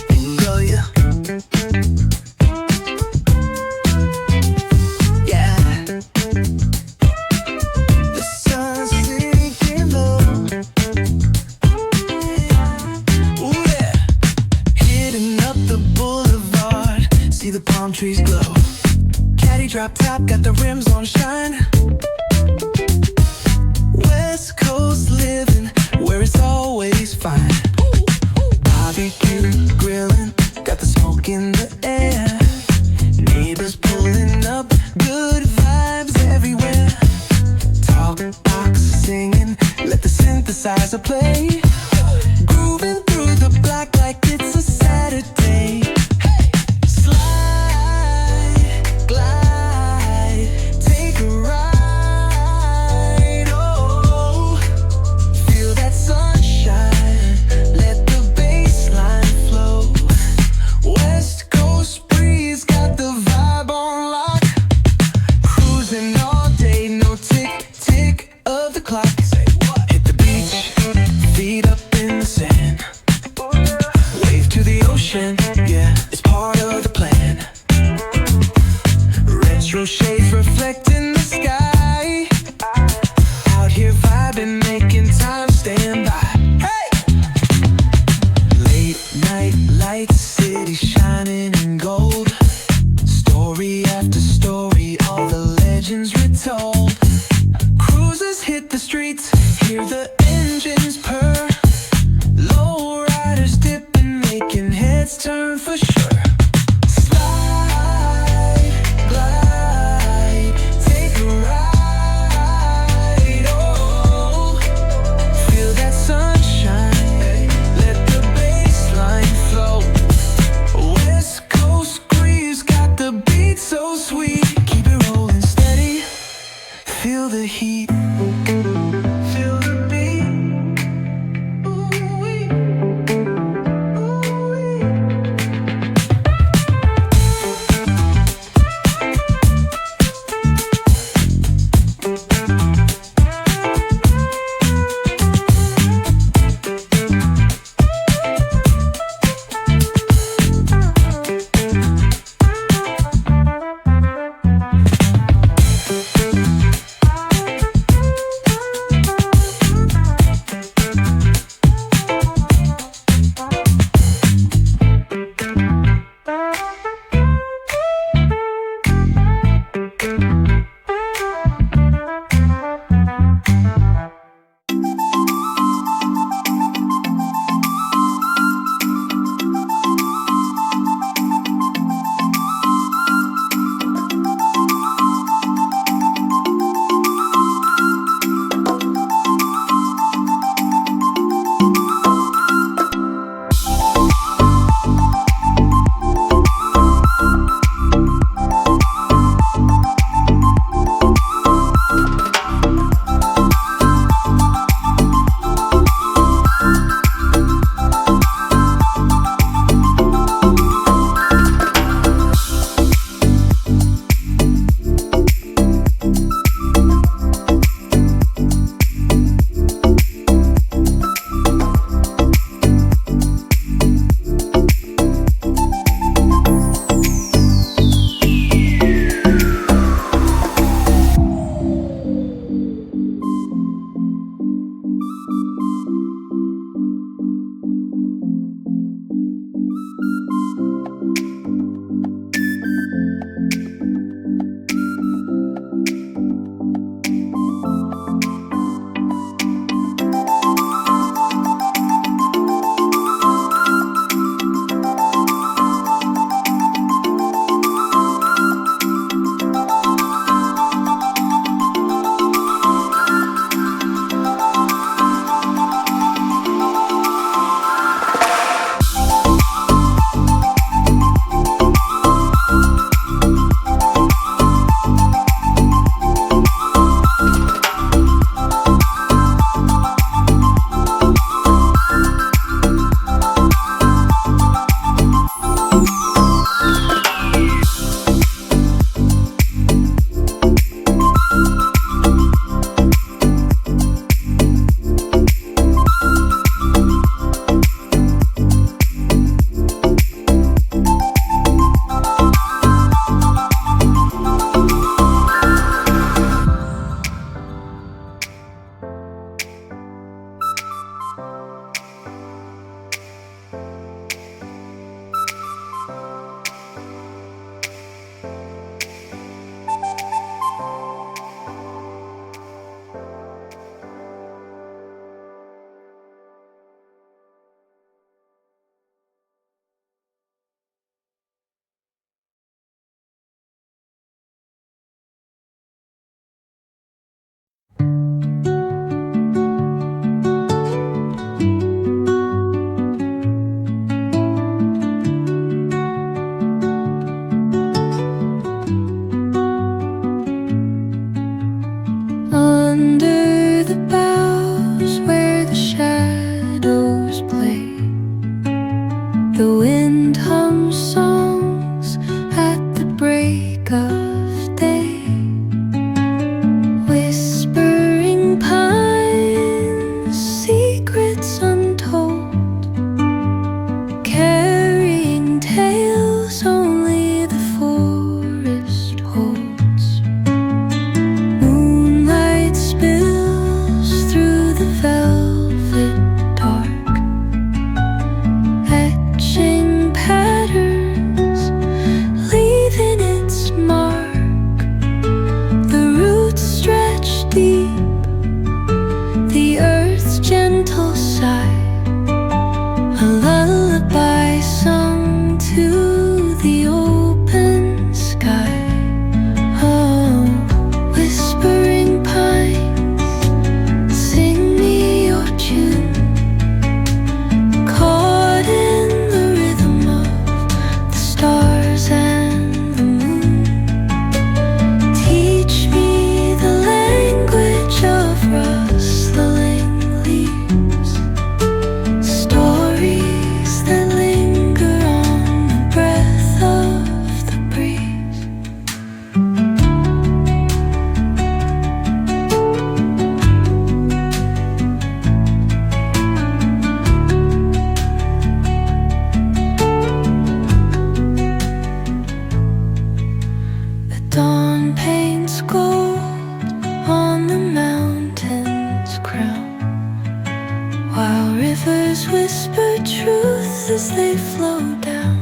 Bingo, yeah. Yeah. The sun's sinking low. Ooh, yeah. Hitting up the boulevard, see the palm trees glow. Caddy drop top, got the rims on shine. West Coast living, where it's always fine. Barbecue grilling, got the smoke in the air. Neighbors pulling up, good vibes everywhere. Talk box singing, let the synthesizer play. Grooving through the block like it's a Saturday. Slide, glide, take a ride. Oh, feel that sunshine, let the bass line flow. West Coast breeze, got the vibe on lock. Cruising all day, no tick, tick of the clock. Hit the beach, feet up in the sand. Wave to the ocean, yeah, it's part of the plan. Retro shades reflecting the sky. Out here vibing, making time stand by. Hey! Late night lights, city shining in gold. Story after story, all the legends retold. Cruisers hit the streets, hear the engines purr. Low riders dipping, making heads turn for sure. Slide, glide, take a ride. Oh, feel that sunshine, let the bass line flow. West Coast breeze, got the beat so sweet. Keep it rolling steady, feel the heat. Feel the beat, rivers whisper truth as they flow down,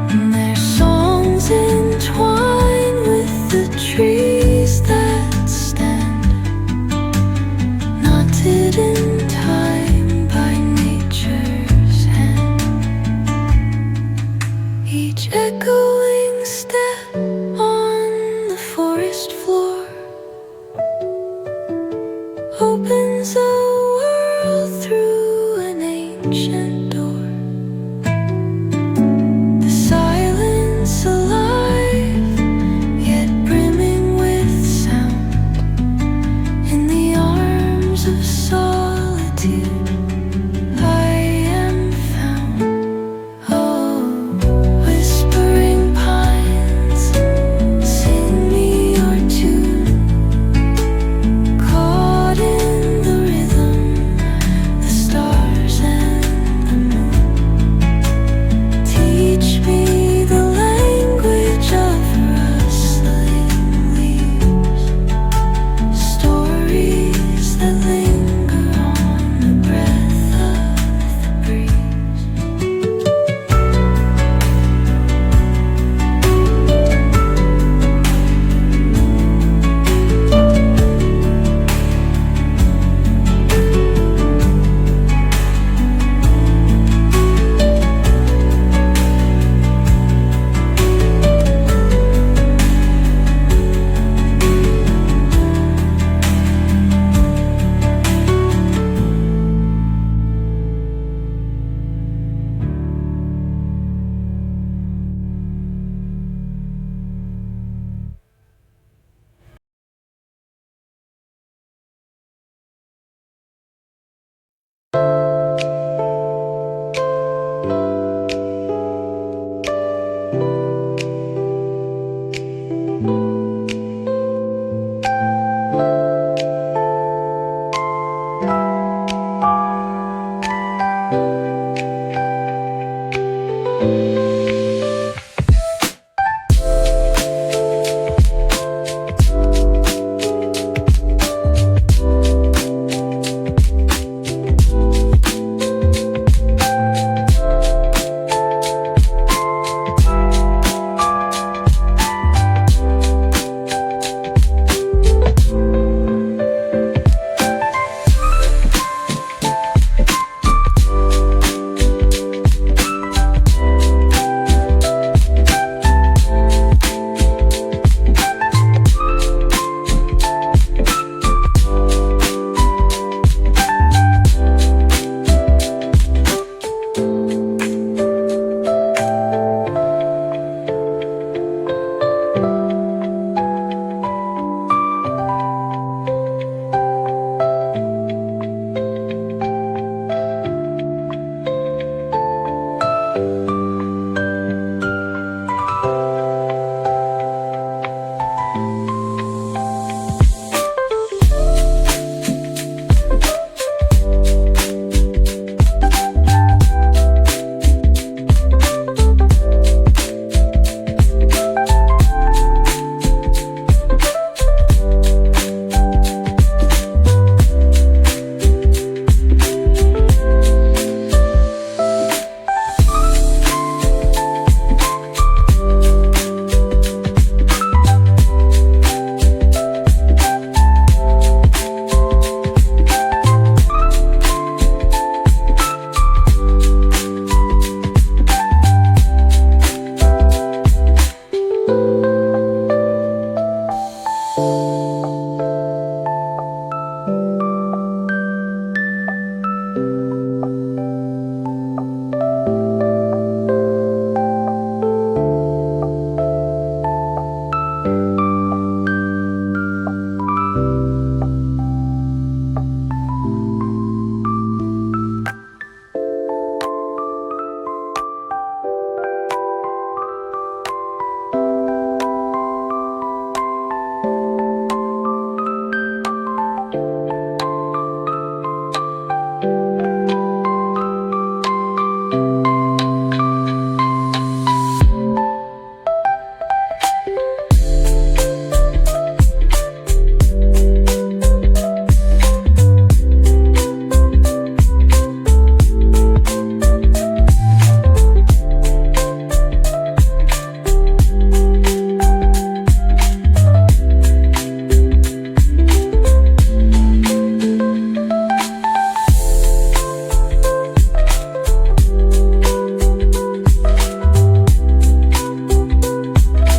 and their songs entwine with the trees that stand, knotted in time by nature's hand. Each echoing step on the forest floor opens a world through an ancient